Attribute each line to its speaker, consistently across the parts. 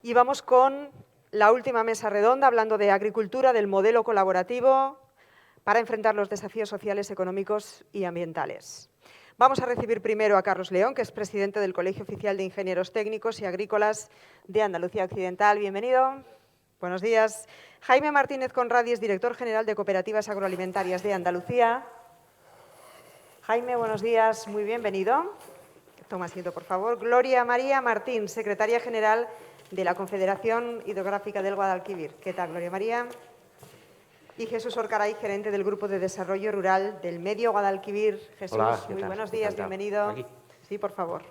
Speaker 1: Y vamos con la última mesa redonda, hablando de agricultura, del modelo colaborativo para enfrentar los desafíos sociales, económicos y ambientales. Vamos a recibir primero a Carlos León, que es presidente del Colegio Oficial de Ingenieros Técnicos y Agrícolas de Andalucía Occidental. Bienvenido. Buenos días. Jaime Martínez Conradi es director general de Cooperativas Agroalimentarias de Andalucía. Jaime, buenos días. Muy bienvenido. Toma asiento, por favor. Gloria María Martín, secretaria general de la Confederación Hidrográfica del Guadalquivir. ¿Qué tal, Gloria María? Y Jesús Orcaray, gerente del Grupo de Desarrollo Rural del Medio Guadalquivir. Jesús,
Speaker 2: hola,
Speaker 1: muy buenos días,
Speaker 2: encantado.
Speaker 1: bienvenido.
Speaker 2: Aquí.
Speaker 1: Sí, por favor.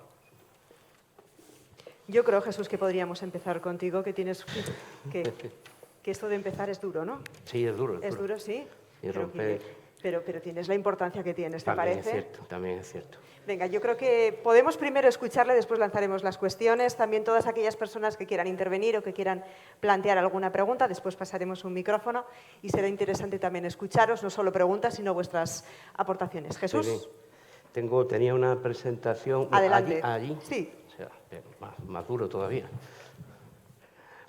Speaker 1: Yo creo, Jesús, que podríamos empezar contigo, que tienes que esto de empezar es duro, ¿no?
Speaker 2: Sí, es duro.
Speaker 1: Es duro, sí.
Speaker 2: Y romper...
Speaker 1: Pero tienes la importancia que tienes, ¿te
Speaker 2: también
Speaker 1: parece?
Speaker 2: También es cierto.
Speaker 1: Venga, yo creo que podemos primero escucharle, después lanzaremos las cuestiones. También todas aquellas personas que quieran intervenir o que quieran plantear alguna pregunta, después pasaremos un micrófono y será interesante también escucharos, no solo preguntas, sino vuestras aportaciones. Jesús.
Speaker 2: Sí. Tenía una presentación...
Speaker 1: Adelante.
Speaker 2: Allí.
Speaker 1: Sí.
Speaker 2: O sea, más duro todavía.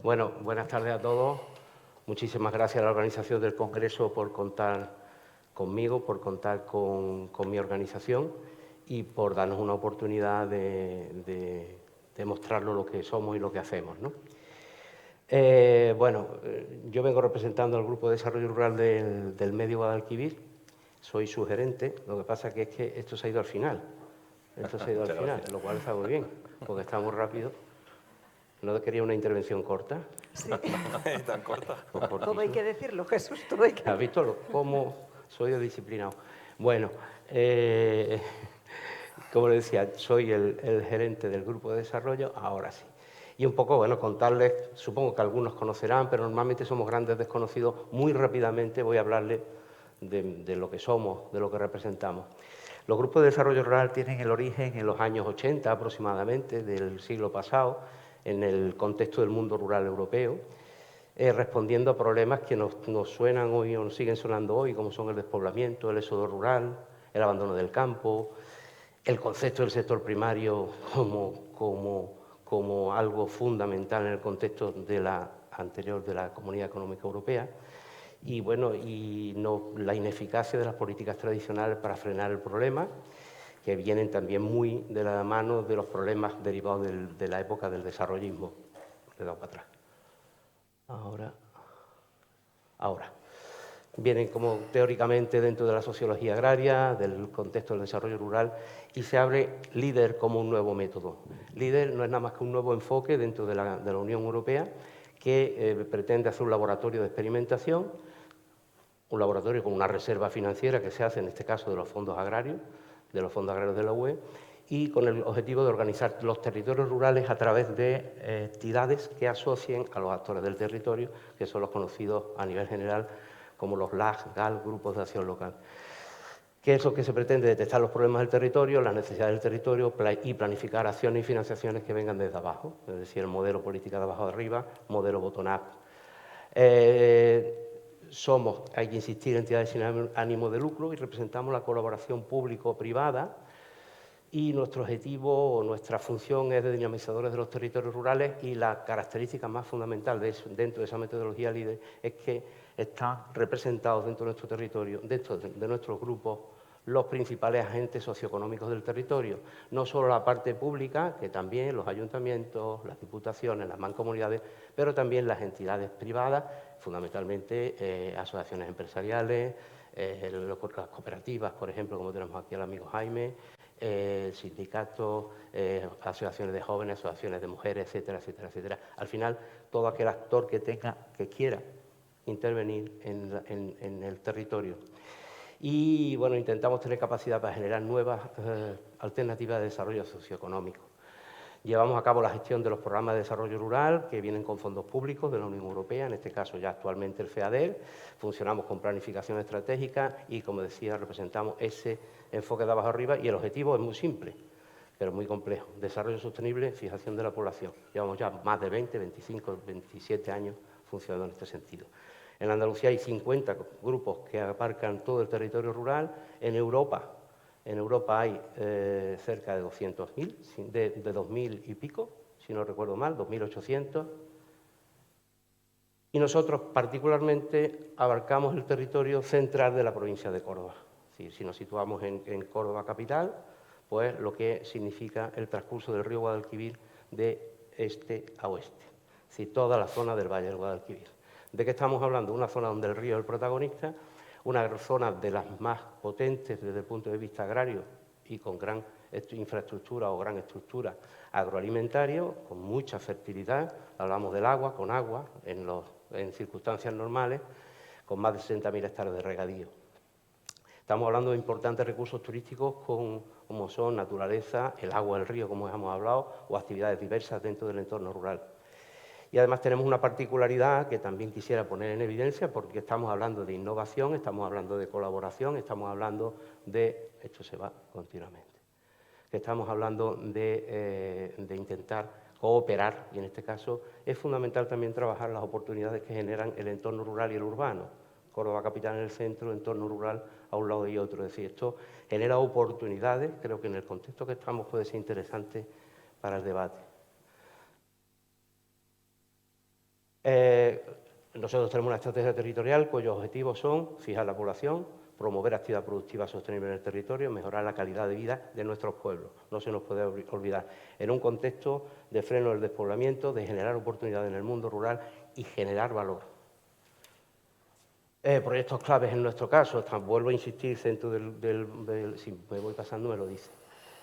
Speaker 2: Bueno, buenas tardes a todos. Muchísimas gracias a la organización del Congreso por contar conmigo, por contar con mi organización y por darnos una oportunidad de mostrarlo lo que somos y lo que hacemos, ¿no? Yo vengo representando al Grupo de Desarrollo Rural del Medio Guadalquivir, soy su gerente, lo que pasa es que esto se ha ido al final, lo cual está muy bien, porque está muy rápido. ¿No quería una intervención corta?
Speaker 1: Sí.
Speaker 3: ¿Tan corta?
Speaker 1: Todo hay que decirlo, Jesús, todo hay que decirlo.
Speaker 2: ¿Has visto cómo soy disciplinado? Bueno, como le decía, soy el gerente del Grupo de Desarrollo, ahora sí. Y un poco, bueno, contarles, supongo que algunos conocerán, pero normalmente somos grandes desconocidos. Muy rápidamente voy a hablarles de lo que somos, de lo que representamos. Los grupos de desarrollo rural tienen el origen en los años 80 aproximadamente, del siglo pasado, en el contexto del mundo rural europeo, respondiendo a problemas que nos suenan hoy o nos siguen sonando hoy, como son el despoblamiento, el éxodo rural, el abandono del campo, el concepto del sector primario como algo fundamental en el contexto de la Comunidad Económica Europea, y bueno, la ineficacia de las políticas tradicionales para frenar el problema, que vienen también muy de la mano de los problemas derivados de la época del desarrollismo. Le he dado para atrás. Ahora. Vienen como teóricamente dentro de la sociología agraria, del contexto del desarrollo rural, y se abre LEADER como un nuevo método. LEADER no es nada más que un nuevo enfoque dentro de la Unión Europea que pretende hacer un laboratorio de experimentación, un laboratorio con una reserva financiera que se hace en este caso de los fondos agrarios de la UE, y con el objetivo de organizar los territorios rurales a través de entidades que asocien a los actores del territorio, que son los conocidos a nivel general como los LAG, GAL, Grupos de Acción Local. ¿Qué es lo que se pretende? Detectar los problemas del territorio, las necesidades del territorio y planificar acciones y financiaciones que vengan desde abajo, es decir, el modelo política de abajo a arriba, modelo bottom-up. Hay que insistir, entidades sin ánimo de lucro y representamos la colaboración público-privada, y nuestro objetivo o nuestra función es de dinamizadores de los territorios rurales, y la característica más fundamental dentro de esa metodología LEADER es que están representados dentro de nuestro territorio, dentro de nuestros grupos, los principales agentes socioeconómicos del territorio. No solo la parte pública, que también los ayuntamientos, las diputaciones, las mancomunidades, pero también las entidades privadas, fundamentalmente asociaciones empresariales, las cooperativas, por ejemplo, como tenemos aquí al amigo Jaime, sindicatos, asociaciones de jóvenes, asociaciones de mujeres, etcétera, etcétera, etcétera. Al final, todo aquel actor que quiera intervenir en el territorio. Y bueno, intentamos tener capacidad para generar nuevas alternativas de desarrollo socioeconómico. Llevamos a cabo la gestión de los programas de desarrollo rural que vienen con fondos públicos de la Unión Europea, en este caso ya actualmente el FEADER. Funcionamos con planificación estratégica y, como decía, representamos ese enfoque de abajo arriba, y el objetivo es muy simple, pero muy complejo. Desarrollo sostenible, fijación de la población. Llevamos ya más de 20, 25, 27 años funcionando en este sentido. En Andalucía hay 50 grupos que abarcan todo el territorio rural. En Europa hay cerca de 200.000, de 2.000 y pico, si no recuerdo mal, 2.800, Y nosotros particularmente abarcamos el territorio central de la provincia de Córdoba. Si nos situamos en Córdoba capital, pues lo que significa el transcurso del río Guadalquivir de este a oeste, es decir, toda la zona del Valle del Guadalquivir. ¿De qué estamos hablando? Una zona donde el río es el protagonista, una zona de las más potentes desde el punto de vista agrario y con gran infraestructura o gran estructura agroalimentaria, con mucha fertilidad. Hablamos del agua, con agua, en circunstancias normales, con más de 60.000 hectáreas de regadío. Estamos hablando de importantes recursos turísticos como son naturaleza, el agua del río, como hemos hablado, o actividades diversas dentro del entorno rural. Y además tenemos una particularidad que también quisiera poner en evidencia, porque estamos hablando de innovación, estamos hablando de colaboración, estamos hablando de... Esto se va continuamente. Estamos hablando de intentar cooperar, y en este caso es fundamental también trabajar las oportunidades que generan el entorno rural y el urbano. Córdoba capital en el centro, entorno rural a un lado y otro. Es decir, esto genera oportunidades, creo que en el contexto que estamos puede ser interesante para el debate. Nosotros tenemos una estrategia territorial cuyos objetivos son fijar la población, promover actividad productiva sostenible en el territorio, mejorar la calidad de vida de nuestros pueblos. No se nos puede olvidar. En un contexto de freno del despoblamiento, de generar oportunidades en el mundo rural y generar valor. Proyectos claves en nuestro caso, vuelvo a insistir, centro si me voy pasando me lo dice.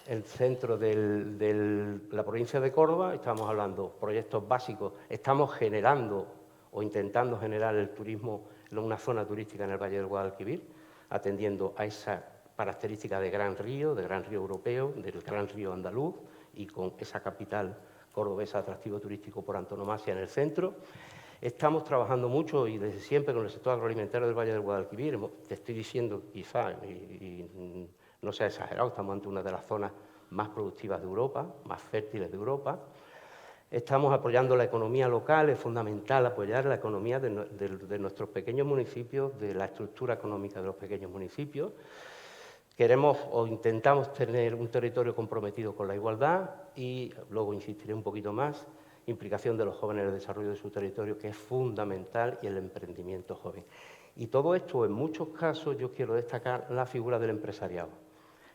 Speaker 2: El centro de la provincia de Córdoba, estamos hablando de proyectos básicos, estamos generando o intentando generar el turismo en una zona turística en el Valle del Guadalquivir, atendiendo a esa característica de gran río europeo, del gran río andaluz, y con esa capital cordobesa atractivo turístico por antonomasia en el centro. Estamos trabajando mucho y desde siempre con el sector agroalimentario del Valle del Guadalquivir. Te estoy diciendo, quizá, y no sea exagerado, estamos ante una de las zonas más productivas de Europa, más fértiles de Europa. Estamos apoyando la economía local, es fundamental apoyar la economía de nuestros pequeños municipios, de la estructura económica de los pequeños municipios. Queremos o intentamos tener un territorio comprometido con la igualdad y, luego insistiré un poquito más, implicación de los jóvenes en el desarrollo de su territorio, que es fundamental, y el emprendimiento joven. Y todo esto, en muchos casos, yo quiero destacar la figura del empresariado.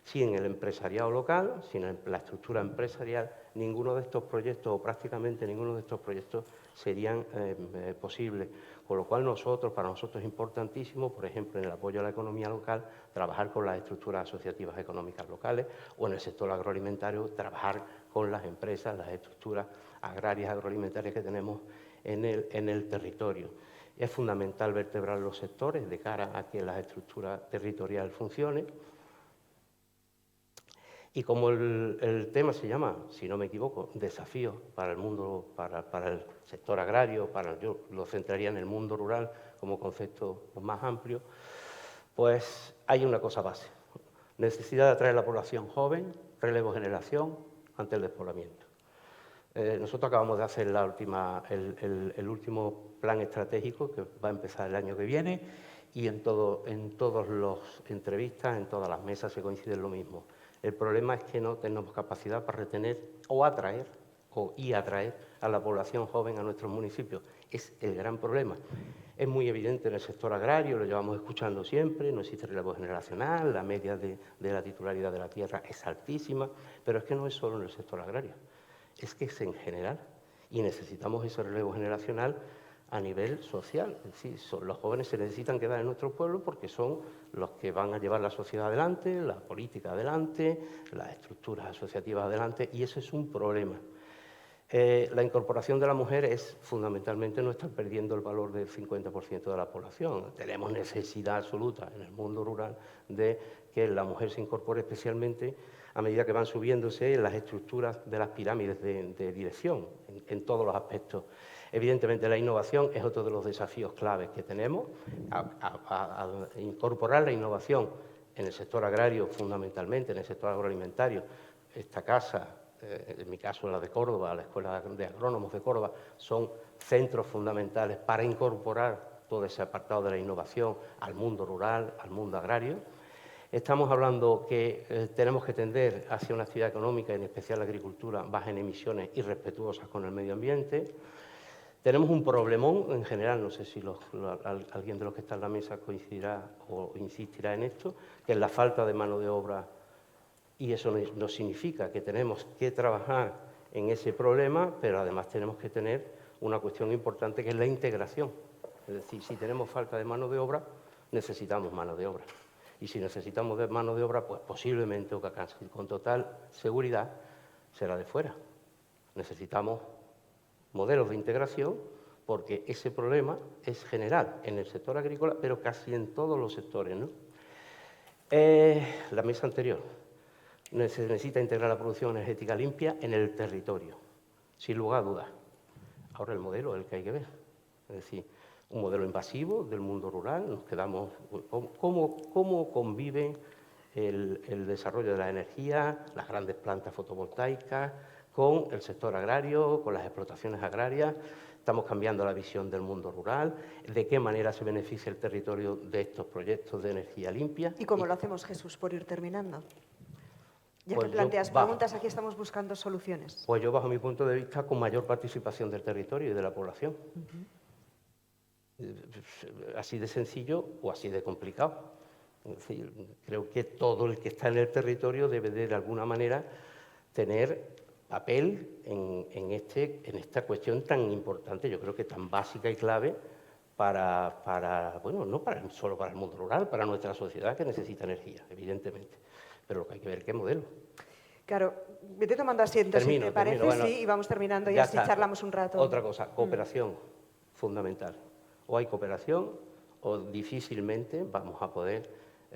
Speaker 2: Sin el empresariado local, sin la estructura empresarial, ninguno de estos proyectos, o prácticamente ninguno de estos proyectos, serían posibles. Con lo cual, para nosotros es importantísimo, por ejemplo, en el apoyo a la economía local, trabajar con las estructuras asociativas económicas locales, o en el sector agroalimentario, trabajar con las empresas, las estructuras agrarias agroalimentarias que tenemos en el territorio. Es fundamental vertebrar los sectores de cara a que la estructura territorial funcione. Y como el tema se llama, si no me equivoco, desafíos para el mundo, para el sector agrario, yo lo centraría en el mundo rural como concepto más amplio, pues hay una cosa base: necesidad de atraer a la población joven, relevo generación ante el despoblamiento. Nosotros acabamos de hacer el último plan estratégico, que va a empezar el año que viene, y en todas las entrevistas, en todas las mesas se coincide en lo mismo. El problema es que no tenemos capacidad para retener o atraer a la población joven a nuestros municipios. Es el gran problema. Es muy evidente en el sector agrario, lo llevamos escuchando siempre, no existe relevo generacional, la media de la titularidad de la tierra es altísima, pero es que no es solo en el sector agrario, es que es en general, y necesitamos ese relevo generacional a nivel social. Es decir, los jóvenes se necesitan quedar en nuestros pueblos porque son los que van a llevar la sociedad adelante, la política adelante, las estructuras asociativas adelante, y eso es un problema. La incorporación de la mujer es fundamentalmente no estar perdiendo el valor del 50% de la población. Tenemos necesidad absoluta en el mundo rural de que la mujer se incorpore, especialmente a medida que van subiéndose las estructuras de las pirámides de dirección en todos los aspectos. Evidentemente, la innovación es otro de los desafíos claves que tenemos, a incorporar la innovación en el sector agrario, fundamentalmente en el sector agroalimentario. Esta casa, en mi caso la de Córdoba, la Escuela de Agrónomos de Córdoba, son centros fundamentales para incorporar todo ese apartado de la innovación al mundo rural, al mundo agrario. Estamos hablando que tenemos que tender hacia una actividad económica, en especial la agricultura, baja en emisiones y respetuosas con el medio ambiente. Tenemos un problemón en general, no sé si alguien de los que está en la mesa coincidirá o insistirá en esto, que es la falta de mano de obra, y eso no significa que tenemos que trabajar en ese problema, pero además tenemos que tener una cuestión importante que es la integración. Es decir, si tenemos falta de mano de obra, necesitamos mano de obra. Y si necesitamos de mano de obra, pues posiblemente, o con total seguridad, será de fuera. Necesitamos modelos de integración, porque ese problema es general en el sector agrícola, pero casi en todos los sectores, ¿no? La mesa anterior. Se necesita integrar la producción energética limpia en el territorio, sin lugar a dudas. Ahora el modelo es el que hay que ver. Es decir, un modelo invasivo del mundo rural, nos quedamos... ¿Cómo conviven el desarrollo de la energía, las grandes plantas fotovoltaicas, con el sector agrario, con las explotaciones agrarias? Estamos cambiando la visión del mundo rural. ¿De qué manera se beneficia el territorio de estos proyectos de energía limpia?
Speaker 1: ¿Y cómo lo hacemos, Jesús, por ir terminando? Ya
Speaker 2: Pues
Speaker 1: que planteas preguntas, aquí estamos buscando soluciones.
Speaker 2: Pues yo, bajo mi punto de vista, con mayor participación del territorio y de la población. Así de sencillo o así de complicado. Es decir, creo que todo el que está en el territorio debe de alguna manera tener papel en esta cuestión tan importante, yo creo que tan básica y clave bueno, no solo para el mundo rural, para nuestra sociedad que necesita energía, evidentemente. Pero lo que hay que ver es qué modelo.
Speaker 1: Claro, vete tomando asiento, si te parece, bueno, sí, y vamos terminando y así charlamos un rato.
Speaker 2: Otra cosa, cooperación, fundamental. O hay cooperación o difícilmente vamos a poder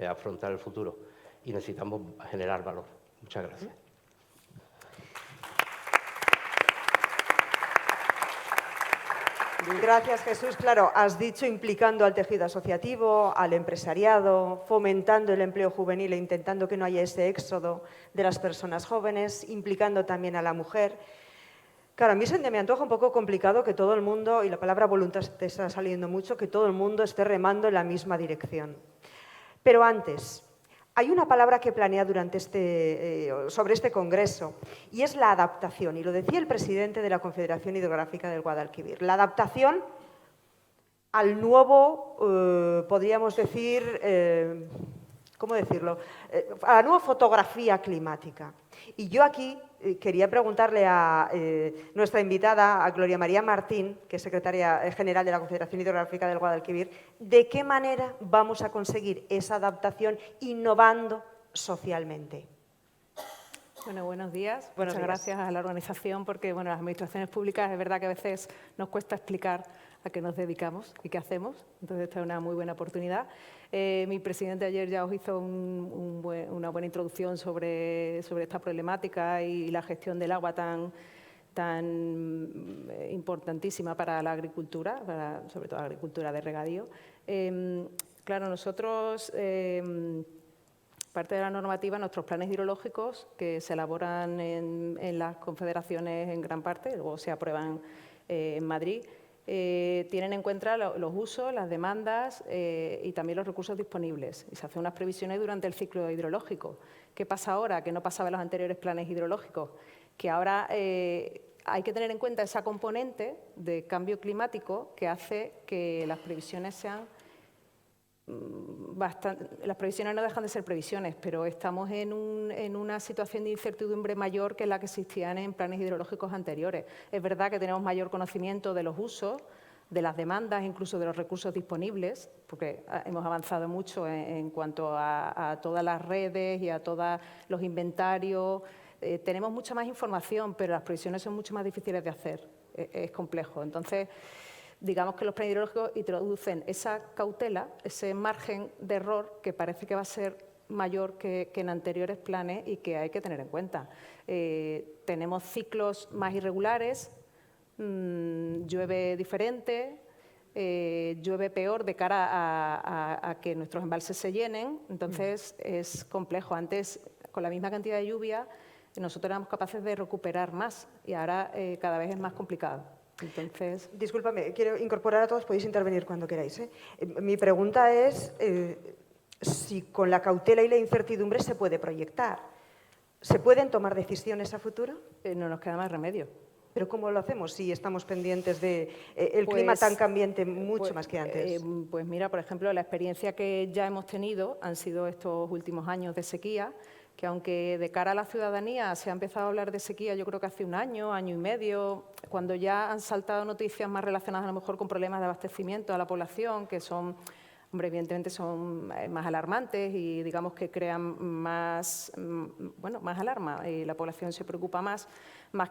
Speaker 2: afrontar el futuro. Y necesitamos generar valor. Muchas gracias.
Speaker 1: Gracias, Jesús. Claro, has dicho implicando al tejido asociativo, al empresariado, fomentando el empleo juvenil e intentando que no haya ese éxodo de las personas jóvenes, implicando también a la mujer. Claro, a mí se me antoja un poco complicado que todo el mundo, y la palabra voluntad te está saliendo mucho, que todo el mundo esté remando en la misma dirección. Pero antes, hay una palabra que planea sobre este congreso, y es la adaptación, y lo decía el presidente de la Confederación Hidrográfica del Guadalquivir. La adaptación al nuevo, podríamos decir, ¿cómo decirlo?, a la nueva fotografía climática. Y yo aquí quería preguntarle a nuestra invitada, a Gloria María Martín, que es secretaria general de la Confederación Hidrográfica del Guadalquivir, ¿de qué manera vamos a conseguir esa adaptación innovando socialmente?
Speaker 3: Bueno, buenos días.
Speaker 1: Muchas
Speaker 3: gracias a la organización porque, bueno, las administraciones públicas es verdad que a veces nos cuesta explicar a qué nos dedicamos y qué hacemos. Entonces, esta es una muy buena oportunidad. Mi presidente ayer ya os hizo una buena introducción sobre esta problemática y la gestión del agua tan importantísima para la agricultura, sobre todo la agricultura de regadío. Claro, nosotros... parte de la normativa, nuestros planes hidrológicos, que se elaboran en las confederaciones en gran parte, luego se aprueban en Madrid, tienen en cuenta los usos, las demandas y también los recursos disponibles. Y se hacen unas previsiones durante el ciclo hidrológico. ¿Qué pasa ahora? Que no pasaba en los anteriores planes hidrológicos. Que ahora hay que tener en cuenta esa componente de cambio climático que hace que las previsiones sean las previsiones no dejan de ser previsiones, pero estamos en una situación de incertidumbre mayor que la que existían en planes hidrológicos anteriores. Es verdad que tenemos mayor conocimiento de los usos, de las demandas, incluso de los recursos disponibles, porque hemos avanzado mucho en cuanto a todas las redes y a todos los inventarios. Tenemos mucha más información, pero las previsiones son mucho más difíciles de hacer. Es complejo. Entonces, digamos que los planes hidrológicos introducen esa cautela, ese margen de error que parece que va a ser mayor que en anteriores planes y que hay que tener en cuenta. Tenemos ciclos más irregulares, llueve diferente, llueve peor de cara a que nuestros embalses se llenen, entonces es complejo. Antes, con la misma cantidad de lluvia, nosotros éramos capaces de recuperar más y ahora cada vez es más complicado. Entonces...
Speaker 1: Discúlpame, quiero incorporar a todos, podéis intervenir cuando queráis. Mi pregunta es si con la cautela y la incertidumbre se puede proyectar. ¿Se pueden tomar decisiones a futuro?
Speaker 3: No nos queda más remedio.
Speaker 1: ¿Pero cómo lo hacemos si estamos pendientes de el clima tan cambiante mucho más que antes?
Speaker 3: Pues mira, por ejemplo, la experiencia que ya hemos tenido han sido estos últimos años de sequía, que aunque de cara a la ciudadanía se ha empezado a hablar de sequía yo creo que hace un año, año y medio, cuando ya han saltado noticias más relacionadas a lo mejor con problemas de abastecimiento a la población, que son, hombre, evidentemente son más alarmantes y digamos que crean más, más alarma y la población se preocupa más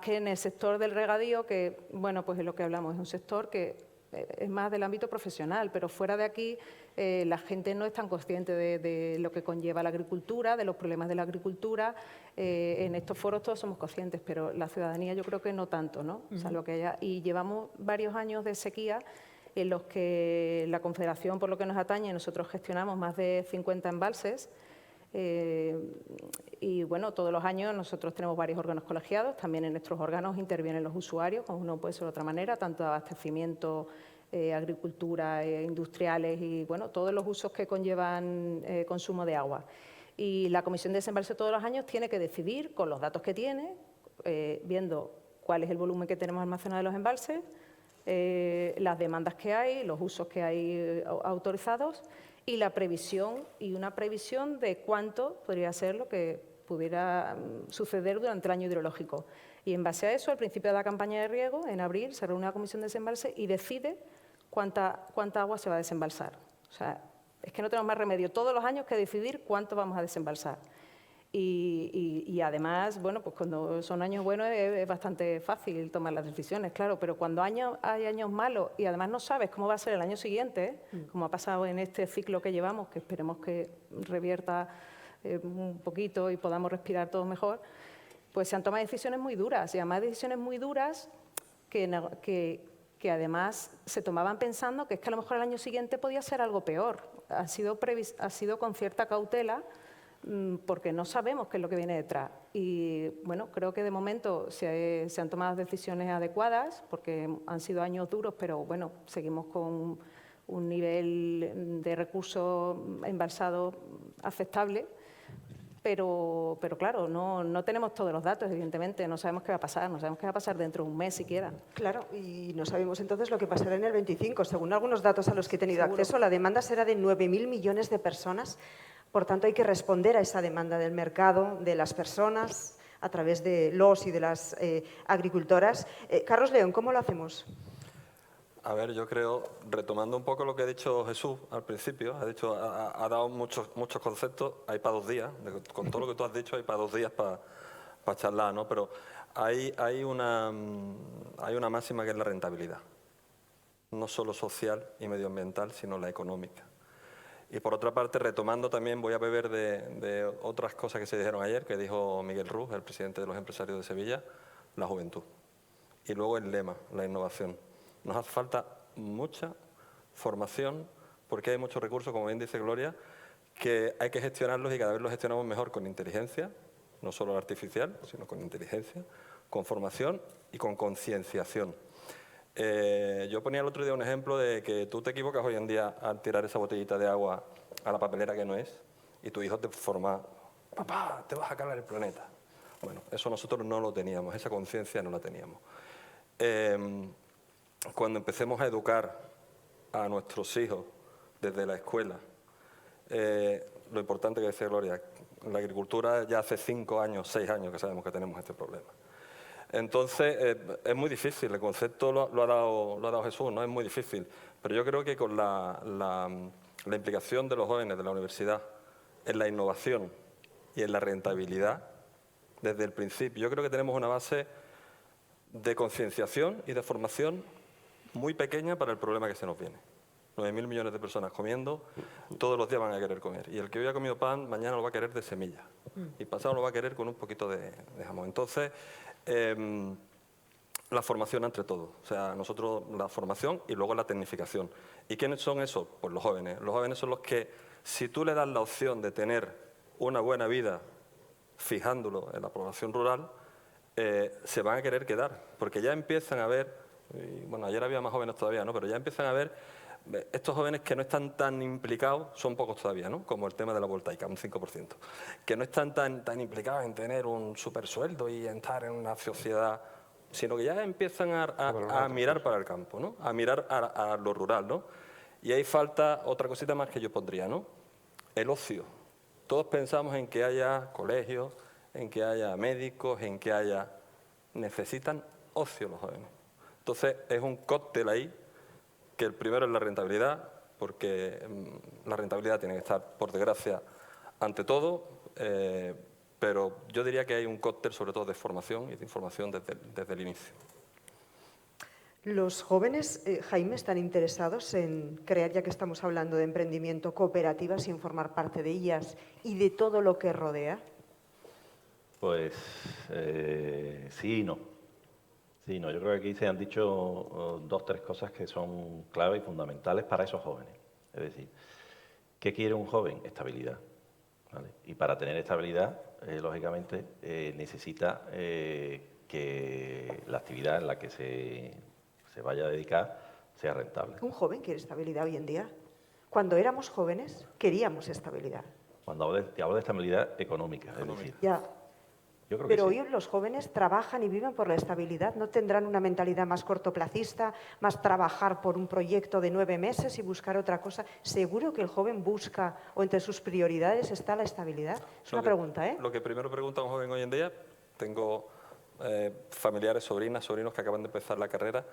Speaker 3: que en el sector del regadío, que, bueno, pues es lo que hablamos, es un sector que es más del ámbito profesional, pero fuera de aquí la gente no es tan consciente de lo que conlleva la agricultura, de los problemas de la agricultura. En estos foros todos somos conscientes, pero la ciudadanía yo creo que no tanto, ¿no? Salvo que haya, y llevamos varios años de sequía en los que la Confederación, por lo que nos atañe, nosotros gestionamos más de 50 embalses. Y bueno, todos los años nosotros tenemos varios órganos colegiados, también en nuestros órganos intervienen los usuarios, como no puede ser de otra manera, tanto abastecimiento, agricultura, industriales y bueno, todos los usos que conllevan consumo de agua. Y la Comisión de Desembalse todos los años tiene que decidir, con los datos que tiene, viendo cuál es el volumen que tenemos almacenado de los embalses, las demandas que hay, los usos que hay autorizados, y la previsión, y una previsión de cuánto podría ser lo que pudiera suceder durante el año hidrológico. Y en base a eso, al principio de la campaña de riego, en abril, se reúne la Comisión de Desembalse y decide cuánta agua se va a desembalsar. O sea, es que no tenemos más remedio todos los años que decidir cuánto vamos a desembalsar. Y además, bueno, pues cuando son años buenos es bastante fácil tomar las decisiones, claro, pero cuando hay años malos y además no sabes cómo va a ser el año siguiente, como ha pasado en este ciclo que llevamos, que esperemos que revierta un poquito y podamos respirar todos mejor, pues se han tomado decisiones muy duras, y además decisiones muy duras que además se tomaban pensando que es que a lo mejor el año siguiente podía ser algo peor. Ha sido con cierta cautela, porque no sabemos qué es lo que viene detrás. Y bueno, creo que de momento se han tomado decisiones adecuadas, porque han sido años duros, pero bueno, seguimos con un nivel de recursos embalsados aceptable. Pero claro, no tenemos todos los datos, evidentemente, no sabemos qué va a pasar, no sabemos qué va a pasar dentro de un mes siquiera.
Speaker 1: Claro, y no sabemos entonces lo que pasará en el 25. Según algunos datos a los que he tenido acceso, la demanda será de 9.000 millones de personas. Por tanto, hay que responder a esa demanda del mercado, de las personas, a través de los y de las agricultoras. Carlos León, ¿cómo lo hacemos?
Speaker 4: A ver, yo creo, retomando un poco lo que ha dicho Jesús al principio, ha dado muchos conceptos, hay para 2 días, con todo lo que tú has dicho hay para 2 días para charlar, ¿no? Pero hay una máxima que es la rentabilidad, no solo social y medioambiental, sino la económica. Y por otra parte, retomando también, voy a beber de otras cosas que se dijeron ayer, que dijo Miguel Ruz, el presidente de los empresarios de Sevilla, la juventud. Y luego el lema, la innovación. Nos hace falta mucha formación, porque hay muchos recursos, como bien dice Gloria, que hay que gestionarlos y cada vez los gestionamos mejor con inteligencia, no solo la artificial, sino con inteligencia, con formación y con concienciación. Yo ponía el otro día un ejemplo de que tú te equivocas hoy en día al tirar esa botellita de agua a la papelera que no es, y tu hijo te forma, papá, te vas a cargar el planeta. Bueno, eso nosotros no lo teníamos, esa conciencia no la teníamos. Cuando empecemos a educar a nuestros hijos desde la escuela, lo importante que decía Gloria, la agricultura ya hace 5 años, 6 años que sabemos que tenemos este problema. Entonces, es muy difícil, el concepto lo ha dado Jesús, ¿no? Es muy difícil, pero yo creo que con la implicación de los jóvenes de la universidad en la innovación y en la rentabilidad, desde el principio, yo creo que tenemos una base de concienciación y de formación muy pequeña para el problema que se nos viene. 9.000 millones de personas comiendo, todos los días van a querer comer. Y el que hoy ha comido pan, mañana lo va a querer de semilla. Y pasado lo va a querer con un poquito de jamón. Entonces, la formación entre todos. O sea, nosotros la formación y luego la tecnificación. ¿Y quiénes son esos? Pues los jóvenes. Los jóvenes son los que, si tú le das la opción de tener una buena vida fijándolo en la población rural, se van a querer quedar. Porque ya empiezan a ver, y bueno, ayer había más jóvenes todavía, ¿no? Pero ya empiezan a ver estos jóvenes que no están tan implicados, son pocos todavía, ¿no? Como el tema de la voltaica, un 5%, que no están tan implicados en tener un supersueldo y entrar en una sociedad sino que ya empiezan a mirar para el campo, ¿no? A mirar a lo rural, ¿no? Y ahí falta otra cosita más que yo pondría, ¿no? El ocio. Todos pensamos en que haya colegios, en que haya médicos, en que haya... Necesitan ocio los jóvenes. Entonces, es un cóctel ahí, que el primero es la rentabilidad, porque la rentabilidad tiene que estar, por desgracia, ante todo, pero yo diría que hay un cóctel sobre todo de formación y de información desde el inicio.
Speaker 1: Los jóvenes, Jaime, están interesados en crear, ya que estamos hablando de emprendimiento, cooperativas y en formar parte de ellas y de todo lo que rodea.
Speaker 5: Pues sí y no. Sí, no. Yo creo que aquí se han dicho dos o tres cosas que son clave y fundamentales para esos jóvenes. Es decir, ¿qué quiere un joven? Estabilidad. ¿Vale? Y para tener estabilidad, lógicamente, necesita que la actividad en la que se vaya a dedicar sea rentable.
Speaker 1: Un joven quiere estabilidad hoy en día. Cuando éramos jóvenes, queríamos estabilidad.
Speaker 5: Cuando hablo de estabilidad económica, es decir,
Speaker 1: Ya.
Speaker 5: yo creo que
Speaker 1: Pero
Speaker 5: sí.
Speaker 1: hoy los jóvenes trabajan y viven por la estabilidad. ¿No tendrán una mentalidad más cortoplacista, más trabajar por un proyecto de 9 meses y buscar otra cosa? Seguro que el joven busca, o entre sus prioridades está la estabilidad. Es una pregunta, ¿eh?
Speaker 4: Lo que primero pregunta un joven hoy en día, tengo familiares, sobrinos que acaban de empezar la carrera,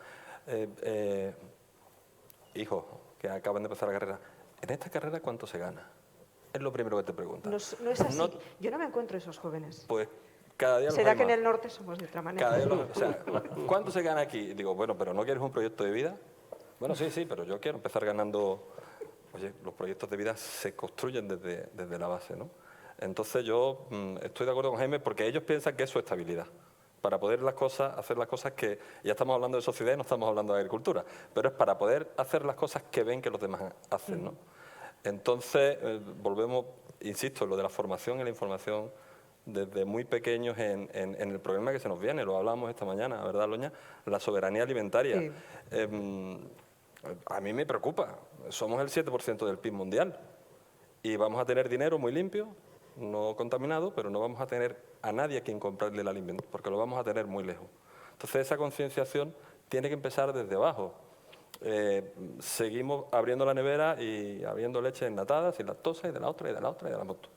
Speaker 4: hijos que acaban de empezar la carrera. ¿En esta carrera cuánto se gana? Es lo primero que te preguntan.
Speaker 1: No es así. Yo no me encuentro esos jóvenes.
Speaker 4: Pues cada día los
Speaker 1: ¿Será
Speaker 4: hay
Speaker 1: que en
Speaker 4: más.
Speaker 1: el norte somos de otra manera?
Speaker 4: Cada día o sea, ¿cuánto se gana aquí? Y digo, bueno, pero ¿no quieres un proyecto de vida? Bueno, sí, pero yo quiero empezar ganando... Oye, los proyectos de vida se construyen desde la base, ¿no? Entonces yo estoy de acuerdo con Jaime porque ellos piensan que es su estabilidad. Para poder hacer las cosas que... Ya estamos hablando de sociedad y no estamos hablando de agricultura, pero es para poder hacer las cosas que ven que los demás hacen, ¿no? Entonces, volvemos, insisto, en lo de la formación y la información desde muy pequeños en el problema que se nos viene, lo hablábamos esta mañana, ¿verdad, Loña? La soberanía alimentaria.
Speaker 1: Sí.
Speaker 4: A mí me preocupa, somos el 7% del PIB mundial y vamos a tener dinero muy limpio, no contaminado, pero no vamos a tener a nadie a quien comprarle el alimento, porque lo vamos a tener muy lejos. Entonces esa concienciación tiene que empezar desde abajo. Seguimos abriendo la nevera y abriendo leche enlatada, sin lactosa, y de la otra, y de la otra, y de la otra.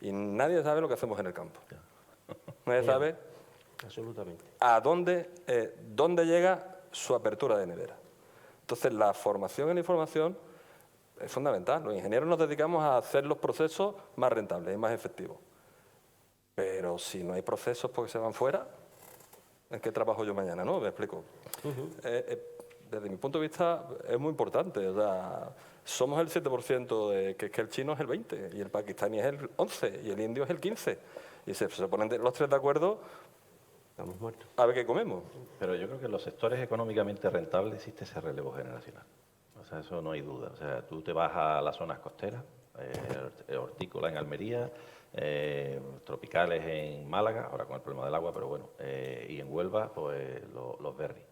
Speaker 4: Y nadie sabe lo que hacemos en el campo. Nadie sabe
Speaker 2: Absolutamente.
Speaker 4: a dónde llega su apertura de nevera. Entonces la formación y la información es fundamental. Los ingenieros nos dedicamos a hacer los procesos más rentables y más efectivos. Pero si no hay procesos porque se van fuera, ¿en qué trabajo yo mañana? ¿No? Me explico. Desde mi punto de vista es muy importante. O sea, somos el 7%, que el chino es el 20%, y el pakistaní es el 11%, y el indio es el 15%. Y se ponen los tres de acuerdo,
Speaker 2: Estamos muertos.
Speaker 4: a ver qué comemos.
Speaker 5: Pero yo creo que en los sectores económicamente rentables existe ese relevo generacional. O sea, eso no hay duda. O sea, tú te vas a las zonas costeras, hortícola en Almería, tropicales en Málaga, ahora con el problema del agua, pero bueno, y en Huelva, pues los berries.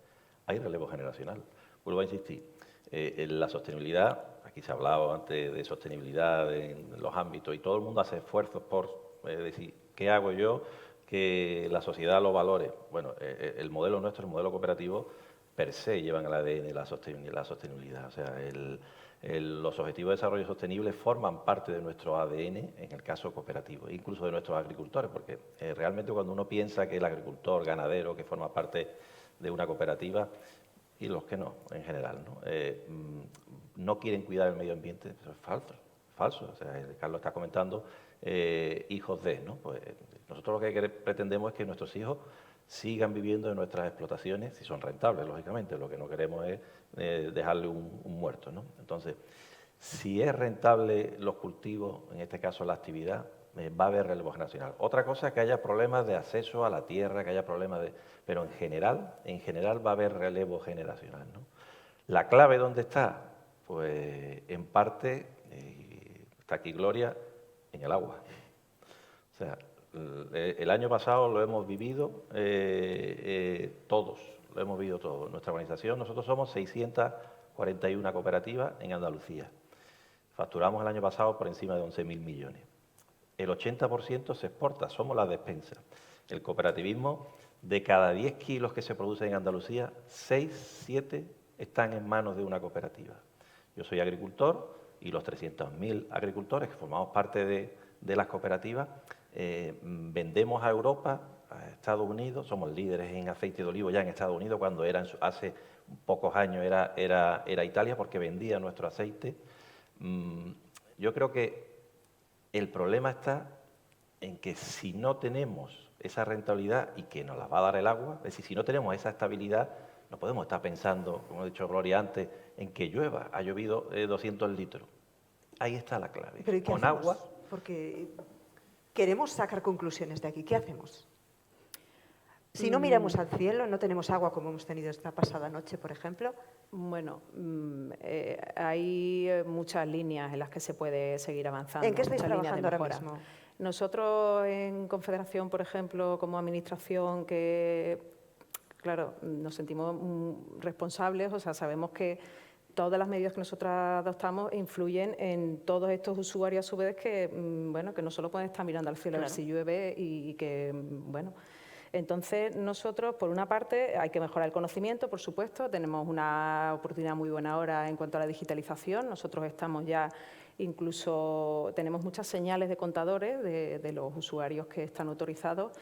Speaker 5: Hay relevo generacional. Vuelvo a insistir, en la sostenibilidad, aquí se ha hablado antes de sostenibilidad en los ámbitos y todo el mundo hace esfuerzos por decir, ¿qué hago yo? Que la sociedad lo valore. Bueno, el modelo nuestro, el modelo cooperativo, per se llevan al ADN la sostenibilidad. O sea, los objetivos de desarrollo sostenible forman parte de nuestro ADN, en el caso cooperativo, incluso de nuestros agricultores, porque realmente cuando uno piensa que el agricultor, ganadero, que forma parte de una cooperativa, y los que no, en general, no quieren cuidar el medio ambiente, eso es falso. O sea, Carlos está comentando hijos de, ¿no? Pues nosotros lo que pretendemos es que nuestros hijos sigan viviendo en nuestras explotaciones, si son rentables, lógicamente. Lo que no queremos es dejarle un muerto, ¿no? Entonces, si es rentable los cultivos, en este caso la actividad, va a haber relevo generacional. Otra cosa es que haya problemas de acceso a la tierra, que haya problemas de... Pero en general va a haber relevo generacional, ¿no? ¿La clave dónde está? Pues en parte, está aquí Gloria, en el agua. O sea, el año pasado lo hemos vivido todos, lo hemos vivido todos. Nuestra organización, nosotros somos 641 cooperativas en Andalucía. Facturamos el año pasado por encima de 11.000 millones. El 80% se exporta, somos la despensa. El cooperativismo De cada 10 kilos que se producen en Andalucía, 6, 7 están en manos de una cooperativa. Yo soy agricultor y los 300.000 agricultores que formamos parte de las cooperativas vendemos a Europa, a Estados Unidos, somos líderes en aceite de olivo ya en Estados Unidos, cuando hace pocos años era Italia, porque vendía nuestro aceite. Yo creo que el problema está en que si no tenemos esa rentabilidad y que nos la va a dar el agua, es decir, si no tenemos esa estabilidad, no podemos estar pensando, como ha dicho Gloria antes, en que llueva. Ha llovido 200 litros. Ahí está la clave.
Speaker 1: ¿Pero y qué
Speaker 5: Con
Speaker 1: hacemos?
Speaker 5: agua.
Speaker 1: Porque queremos sacar conclusiones de aquí. ¿Qué hacemos? Si no miramos al cielo, no tenemos agua como hemos tenido esta pasada noche, por ejemplo.
Speaker 3: Bueno, hay muchas líneas en las que se puede seguir avanzando.
Speaker 1: ¿En qué estáis
Speaker 3: muchas líneas de
Speaker 1: trabajando ahora
Speaker 3: mejora.
Speaker 1: mismo?
Speaker 3: Nosotros en Confederación, por ejemplo, como administración, que claro, nos sentimos responsables, o sea, sabemos que todas las medidas que nosotros adoptamos influyen en todos estos usuarios a su vez que, bueno, que no solo pueden estar mirando al cielo a ver si llueve y que, bueno. Entonces, nosotros, por una parte, hay que mejorar el conocimiento, por supuesto. Tenemos una oportunidad muy buena ahora en cuanto a la digitalización. Nosotros estamos ya, incluso, tenemos muchas señales de contadores de los usuarios que están autorizados,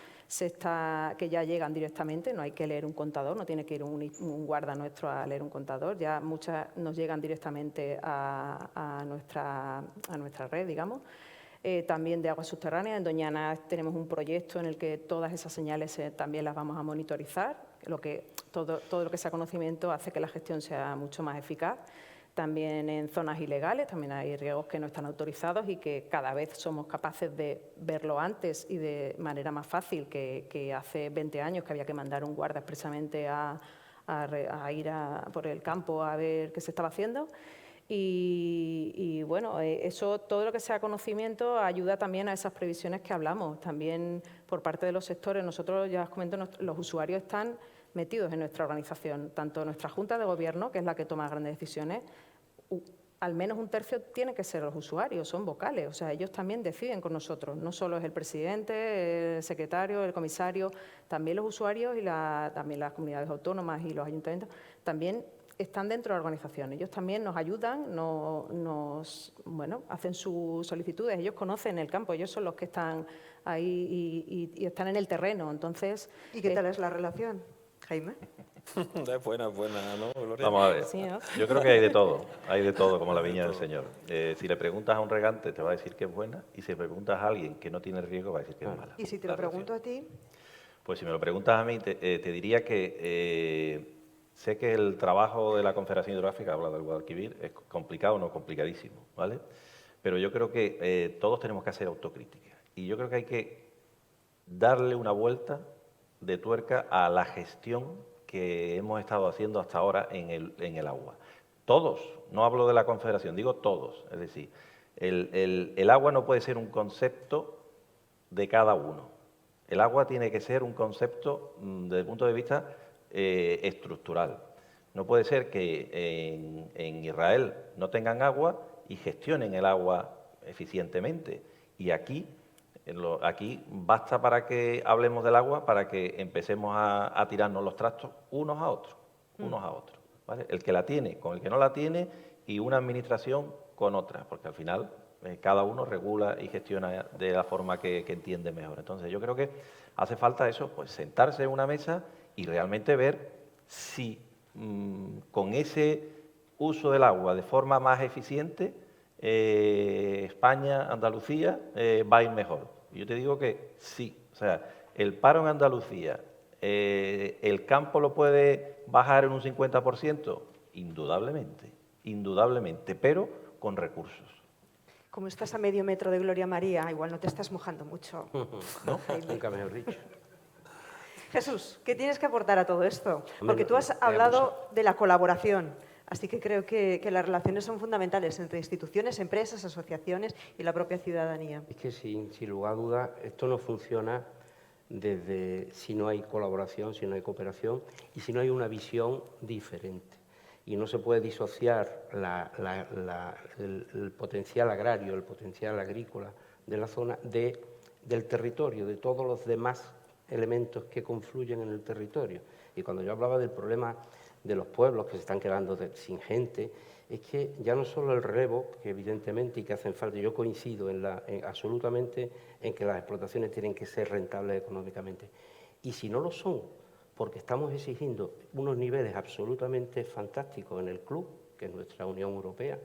Speaker 3: que ya llegan directamente, no hay que leer un contador, no tiene que ir un guarda nuestro a leer un contador, ya muchas nos llegan directamente a nuestra red, digamos. También de aguas subterráneas. En Doñana tenemos un proyecto en el que todas esas señales también las vamos a monitorizar, todo lo que sea conocimiento hace que la gestión sea mucho más eficaz. También en zonas ilegales, también hay riegos que no están autorizados y que cada vez somos capaces de verlo antes y de manera más fácil que hace 20 años que había que mandar un guarda expresamente a ir por el campo a ver qué se estaba haciendo. Y bueno, eso, todo lo que sea conocimiento ayuda también a esas previsiones que hablamos. También por parte de los sectores, nosotros ya os comento, los usuarios están metidos en nuestra organización, tanto nuestra Junta de Gobierno, que es la que toma grandes decisiones, al menos un tercio tiene que ser los usuarios, son vocales, o sea, ellos también deciden con nosotros, no solo es el presidente, el secretario, el comisario, también los usuarios y también las comunidades autónomas y los ayuntamientos, también están dentro de la organización. Ellos también nos ayudan, hacen sus solicitudes, ellos conocen el campo, ellos son los que están ahí y están en el terreno. Entonces,
Speaker 1: ¿Y qué tal es la relación, Jaime?
Speaker 4: Es buena, ¿no, Gloria?
Speaker 5: Vamos a ver.
Speaker 3: Sí, ¿no?
Speaker 5: Yo creo que hay de todo, como la viña del Señor. Si le preguntas a un regante, te va a decir que es buena, y si le preguntas a alguien que no tiene riesgo, va a decir que es mala.
Speaker 1: Y si te lo pregunto a ti,
Speaker 5: Pues si me lo preguntas a mí, te diría que sé que el trabajo de la Confederación Hidrográfica, habla del Guadalquivir, es complicado, no complicadísimo, ¿vale? Pero yo creo que todos tenemos que hacer autocrítica. Y yo creo que hay que darle una vuelta de tuerca a la gestión que hemos estado haciendo hasta ahora en el agua. Todos, no hablo de la Confederación, digo todos. Es decir, el agua no puede ser un concepto de cada uno. El agua tiene que ser un concepto desde el punto de vista estructural. No puede ser que en Israel no tengan agua y gestionen el agua eficientemente. Y aquí basta para que hablemos del agua, para que empecemos a tirarnos los trastos unos a otros, ¿vale? El que la tiene con el que no la tiene y una administración con otra, porque al final cada uno regula y gestiona de la forma que entiende mejor. Entonces yo creo que hace falta eso, pues sentarse en una mesa y realmente ver si con ese uso del agua de forma más eficiente España, Andalucía, va a ir mejor. Yo te digo que sí. O sea, el paro en Andalucía, ¿el campo lo puede bajar en un 50%? Indudablemente, pero con recursos.
Speaker 1: como estás a medio metro de Gloria María, igual no te estás mojando mucho.
Speaker 2: ¿No? Nunca mejor dicho.
Speaker 1: Jesús, ¿qué tienes que aportar a todo esto? Porque
Speaker 2: Hombre,
Speaker 1: tú has hablado de la colaboración, así que creo que las relaciones son fundamentales entre instituciones, empresas, asociaciones y la propia ciudadanía.
Speaker 2: Es que sin lugar a dudas esto no funciona si no hay colaboración, si no hay cooperación y si no hay una visión diferente. Y no se puede disociar el potencial agrario, el potencial agrícola de la zona del territorio, de todos los demás elementos que confluyen en el territorio. Y cuando yo hablaba del problema de los pueblos que se están quedando sin gente, es que ya no solo el relevo, que evidentemente y que hacen falta, yo coincido absolutamente en que las explotaciones tienen que ser rentables económicamente. Y si no lo son, porque estamos exigiendo unos niveles absolutamente fantásticos en el club, que es nuestra Unión Europea,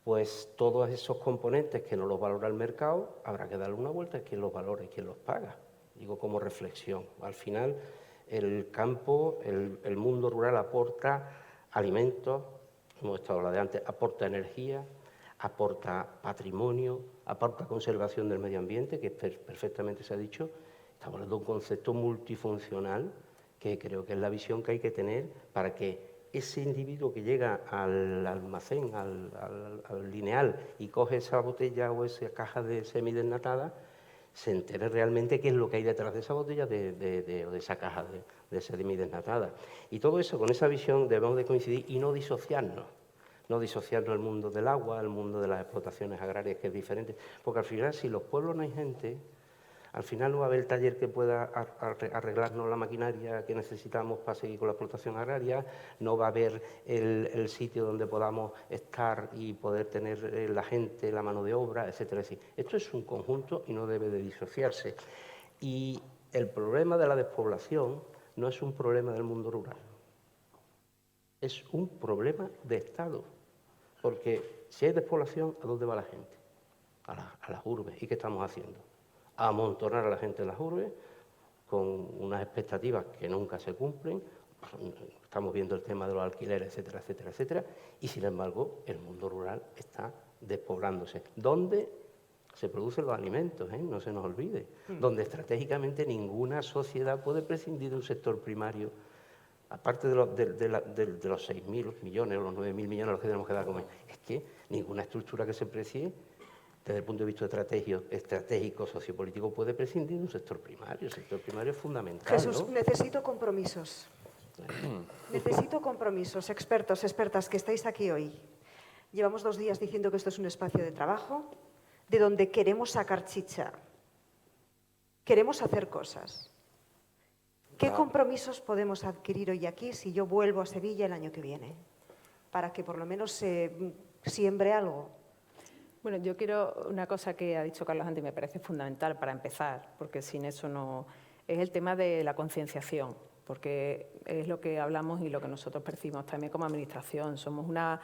Speaker 2: pues todos esos componentes que no los valora el mercado, habrá que darle una vuelta a quién los valora y quién los paga. Digo como reflexión. Al final, el campo, el mundo rural aporta alimentos, hemos estado hablando de antes, aporta energía, aporta patrimonio, aporta conservación del medio ambiente, que perfectamente se ha dicho. Estamos hablando de un concepto multifuncional que creo que es la visión que hay que tener para que ese individuo que llega al almacén, al lineal, y coge esa botella o esa caja de semidesnatada, se entere realmente qué es lo que hay detrás de esa botella o de esa caja de semidesnatada. Y todo eso, con esa visión, debemos de coincidir y no disociarnos. No disociarnos el mundo del agua, el mundo de las explotaciones agrarias, que es diferente. Porque al final, si los pueblos no hay gente, al final no va a haber taller que pueda arreglarnos la maquinaria que necesitamos para seguir con la explotación agraria, no va a haber el sitio donde podamos estar y poder tener la gente, la mano de obra, etcétera. Esto es un conjunto y no debe de disociarse. Y el problema de la despoblación no es un problema del mundo rural, es un problema de Estado. Porque si hay despoblación, ¿a dónde va la gente? A las urbes. ¿Y qué estamos haciendo? A amontonar a la gente en las urbes con unas expectativas que nunca se cumplen. Estamos viendo el tema de los alquileres, etcétera, etcétera, etcétera. Y, sin embargo, el mundo rural está despoblándose. ¿Dónde se producen los alimentos? No se nos olvide. Donde estratégicamente ninguna sociedad puede prescindir de un sector primario, aparte de los 6.000 millones o los 9.000 millones a los que tenemos que dar a comer. Es que ninguna estructura que se precie desde el punto de vista estratégico, sociopolítico, puede prescindir de un sector primario. El sector primario es fundamental,
Speaker 1: Jesús,
Speaker 2: ¿no?
Speaker 1: necesito compromisos. Necesito compromisos. Expertos, expertas, que estáis aquí hoy. Llevamos 2 días diciendo que esto es un espacio de trabajo, de donde queremos sacar chicha. Queremos hacer cosas. ¿Qué compromisos podemos adquirir hoy aquí si yo vuelvo a Sevilla el año que viene? Para que por lo menos se siembre algo.
Speaker 3: Bueno, yo quiero una cosa que ha dicho Carlos antes y me parece fundamental para empezar, porque sin eso no... Es el tema de la concienciación, porque es lo que hablamos y lo que nosotros percibimos también como administración. Somos una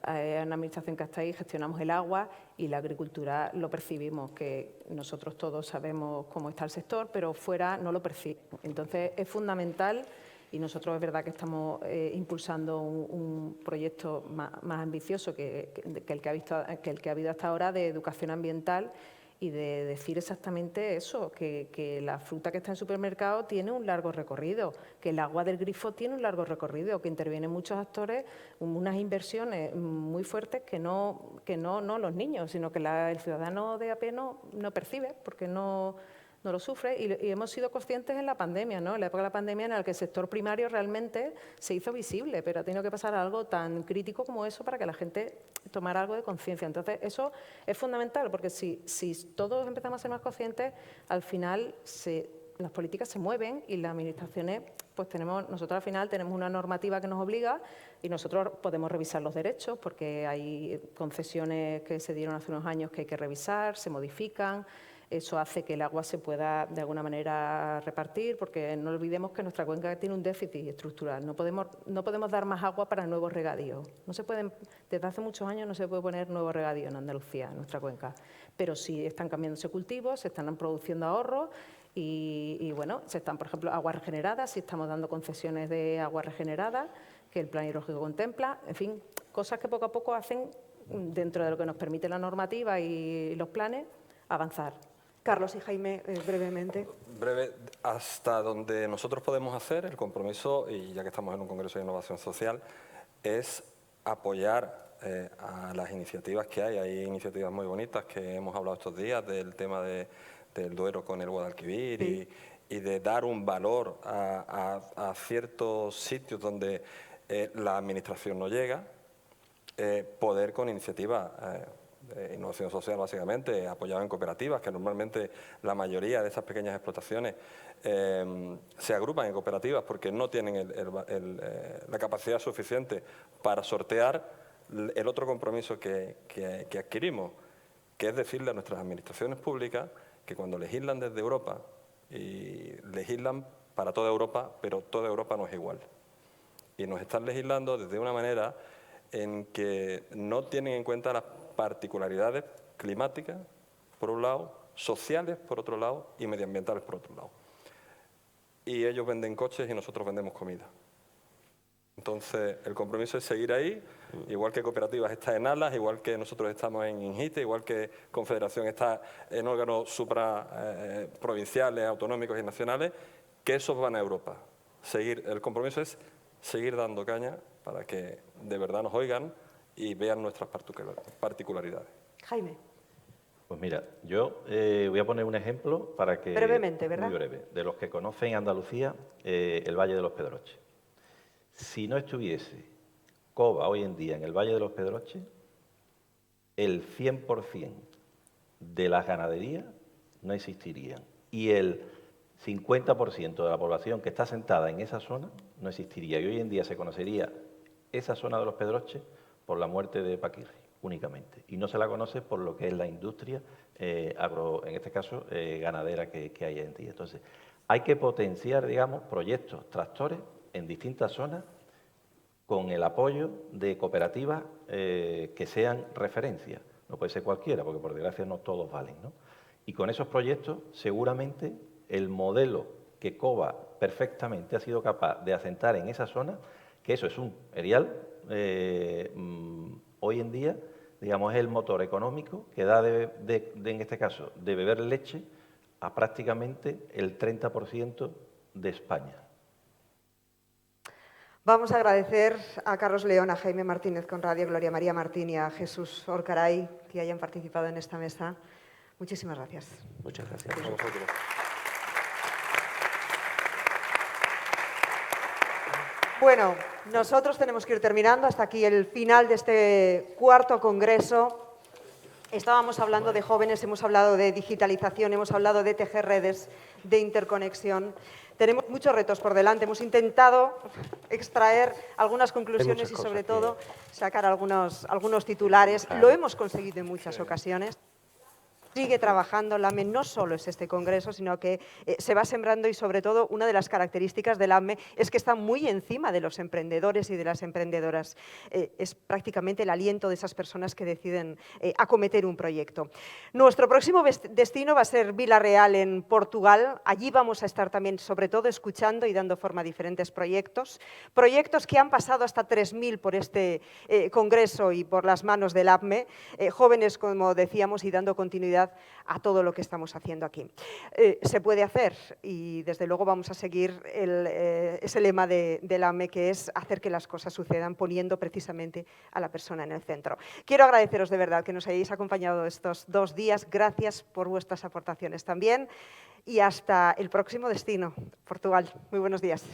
Speaker 3: administración que hasta ahí gestionamos el agua y la agricultura lo percibimos, que nosotros todos sabemos cómo está el sector, pero fuera no lo percibimos. Entonces, es fundamental. Y nosotros es verdad que estamos impulsando un proyecto más ambicioso que el que ha habido hasta ahora de educación ambiental y de decir exactamente eso, que la fruta que está en el supermercado tiene un largo recorrido, que el agua del grifo tiene un largo recorrido, que intervienen muchos actores, unas inversiones muy fuertes que no los niños, sino que el ciudadano de a pie no percibe porque no lo sufre y hemos sido conscientes en la pandemia, ¿no? En la época de la pandemia en la que el sector primario realmente se hizo visible, pero ha tenido que pasar algo tan crítico como eso para que la gente tomara algo de conciencia. Entonces, eso es fundamental, porque si todos empezamos a ser más conscientes, al final las políticas se mueven y las administraciones, pues nosotros al final tenemos una normativa que nos obliga y nosotros podemos revisar los derechos, porque hay concesiones que se dieron hace unos años que hay que revisar, se modifican. Eso hace que el agua se pueda, de alguna manera, repartir, porque no olvidemos que nuestra cuenca tiene un déficit estructural. No podemos dar más agua para nuevos regadíos. Desde hace muchos años no se puede poner nuevos regadíos en Andalucía, en nuestra cuenca. Pero sí están cambiándose cultivos, se están produciendo ahorros y bueno, se están, por ejemplo, aguas regeneradas, sí estamos dando concesiones de agua regenerada, que el plan hidrológico contempla. En fin, cosas que poco a poco hacen, dentro de lo que nos permite la normativa y los planes, avanzar.
Speaker 1: Carlos y Jaime, brevemente.
Speaker 4: Breve, hasta donde nosotros podemos hacer el compromiso, y ya que estamos en un Congreso de Innovación Social, es apoyar a las iniciativas que hay. Hay iniciativas muy bonitas que hemos hablado estos días del tema del Duero con el Guadalquivir, sí, y de dar un valor a ciertos sitios donde la administración no llega, poder con iniciativas innovación social básicamente, apoyado en cooperativas, que normalmente la mayoría de esas pequeñas explotaciones se agrupan en cooperativas porque no tienen la capacidad suficiente para sortear el otro compromiso que adquirimos, que es decirle a nuestras administraciones públicas que cuando legislan desde Europa, y legislan para toda Europa, pero toda Europa no es igual. Y nos están legislando desde una manera en que no tienen en cuenta las particularidades climáticas, por un lado, sociales, por otro lado, y medioambientales, por otro lado. Y ellos venden coches y nosotros vendemos comida. Entonces, el compromiso es seguir ahí, igual que Cooperativas está en ALAS, igual que nosotros estamos en INGITE, igual que Confederación está en órganos supraprovinciales, autonómicos y nacionales, que esos van a Europa. El compromiso es seguir dando caña para que de verdad nos oigan y vean nuestras particularidades.
Speaker 1: Jaime.
Speaker 5: Pues mira, yo voy a poner un ejemplo para que...
Speaker 1: Brevemente, ¿verdad?
Speaker 5: Muy breve. De los que conocen Andalucía, el Valle de los Pedroches. Si no estuviese COBA hoy en día en el Valle de los Pedroches, el 100% de las ganaderías no existirían. Y el 50% de la población que está asentada en esa zona no existiría. Y hoy en día se conocería esa zona de los Pedroches por la muerte de Paquirri, únicamente. Y no se la conoce por lo que es la industria en este caso, ganadera que hay en día. Entonces, hay que potenciar, digamos, proyectos, tractores en distintas zonas con el apoyo de cooperativas que sean referencia. No puede ser cualquiera, porque por desgracia no todos valen, ¿no? Y con esos proyectos, seguramente, el modelo que COBA perfectamente ha sido capaz de asentar en esa zona, que eso es un erial, hoy en día, digamos, es el motor económico que da, en este caso, de beber leche a prácticamente el 30% de España.
Speaker 1: Vamos a agradecer a Carlos León, a Jaime Martínez Conradie, a Gloria María Martín y a Jesús Orcaray que hayan participado en esta mesa. Muchísimas gracias.
Speaker 2: Muchas gracias.
Speaker 4: A vosotros.
Speaker 1: Bueno, nosotros tenemos que ir terminando. Hasta aquí el final de este cuarto congreso. Estábamos hablando de jóvenes, hemos hablado de digitalización, hemos hablado de tejer redes, de interconexión. Tenemos muchos retos por delante. Hemos intentado extraer algunas conclusiones y, sobre todo, sacar algunos titulares. Claro. Lo hemos conseguido en muchas ocasiones. Sigue trabajando la AME, no solo es este congreso, sino que se va sembrando y, sobre todo, una de las características del AME es que está muy encima de los emprendedores y de las emprendedoras. Es prácticamente el aliento de esas personas que deciden acometer un proyecto. Nuestro próximo destino va a ser Vila-real, en Portugal. Allí vamos a estar también, sobre todo, escuchando y dando forma a diferentes proyectos. Proyectos que han pasado hasta 3.000 por este congreso y por las manos del AME. Jóvenes, como decíamos, y dando continuidad a todo lo que estamos haciendo aquí. Se puede hacer y, desde luego, vamos a seguir ese lema del AME, que es hacer que las cosas sucedan poniendo precisamente a la persona en el centro. Quiero agradeceros de verdad que nos hayáis acompañado estos 2 días. Gracias por vuestras aportaciones también y hasta el próximo destino, Portugal. Muy buenos días.